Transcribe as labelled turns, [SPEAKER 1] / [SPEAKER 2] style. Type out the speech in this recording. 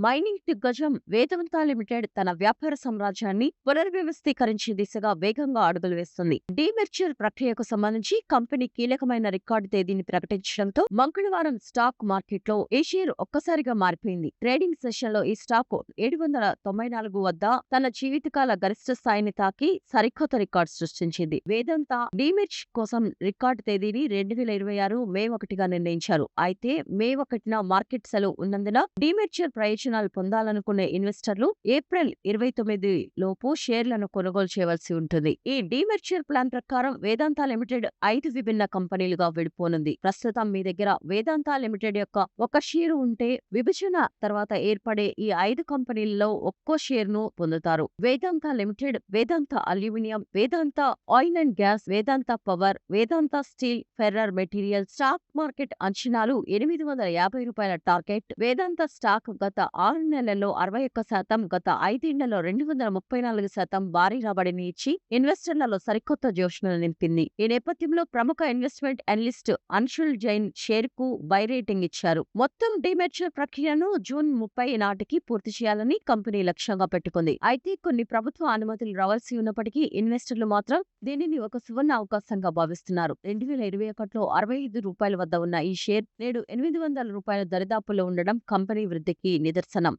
[SPEAKER 1] Mining దిగ్గజం వేదాంత limited తన వ్యాపార సామ్రాజ్యాన్ని పునర్వ్యవస్థీకరించే దిశగా వేగంగా అడుగులు వేస్తుంది. డీమెర్జర్ ప్రక్రియకు సంబంధించి కంపెనీ కీలకమైన రికార్డు తేదీని ప్రకటించడంతో మంగళవారం స్టాక్ మార్కెట్లో ఈ షేర్ ఒక్కసారిగా మారిపోయింది. ట్రేడింగ్ సెషన్లో ఈ స్టాక్ 794 వద్ద తన జీవితకాల గరిష్ట స్థాయిని తాకి సరికొత్త రికార్డు సృష్టించింది. వేదాంత డీమెర్జ్ కోసం రికార్డు తేదీని 2026 మే 1గా నిర్ణయించారు. అయితే మే 1న మార్కెట్ సెలవు ఉన్నందున డీమెర్జర్ ప్రయోజనాలు పొందాలనుకునే ఇన్వెస్టర్లు ఏప్రిల్ 29 లోపు షేర్లను కొనుగోలు చేయవలసి ఉంటుంది. ఈ డీమెర్జర్ ప్లాన్ ప్రకారం వేదాంత లిమిటెడ్ 5 విభిన్న కంపెనీలుగా విడిపోనుంది. ప్రస్తుతం మీ దగ్గర వేదాంత లిమిటెడ్ యొక్క ఒక షేరు ఉంటే విభజన తర్వాత ఏర్పడే ఈ 5 కంపెనీలలో ఒక్కో షేర్ను పొందుతారు. Vedanta limited, Vedanta aluminium, Vedanta oil and gas, Vedanta power, Vedanta steel, ferrous material. Stock market అంచనాలు రూ. 850 టార్గెట్. వేదాంత స్టాక్ గత 6 నెలల్లో 61%, గత 5 ఏళ్లలో 234% భారీ రాబడిని ఇచ్చి ఇన్వెస్టర్లలో సరికొత్త జోష్ను నింపింది. ఈ నేపథ్యంలో ప్రముఖ ఇన్వెస్ట్మెంట్ అనలిస్ట్ అన్షుల్ జైన్ షేర్కు బై రేటింగ్ ఇచ్చారు. మొత్తం డీమెర్జర్ ప్రక్రియను జూన్ 30 నాటికి పూర్తి చేయాలని కంపెనీ లక్ష్యంగా పెట్టుకుంది. అయితే కొన్ని ప్రభుత్వ అనుమతులు రావాల్సి ఉన్నప్పటికీ ఇన్వెస్టర్లు మాత్రం దీనిని ఒక సువర్ణ అవకాశంగా భావిస్తున్నారు. 2021లో రూ. 65 వద్ద ఉన్న ఈ షేర్ నేడు రూ. 800 దరిదాపుల్లో ఉండడం కంపెనీ వృద్ధికి నిదర్శనం.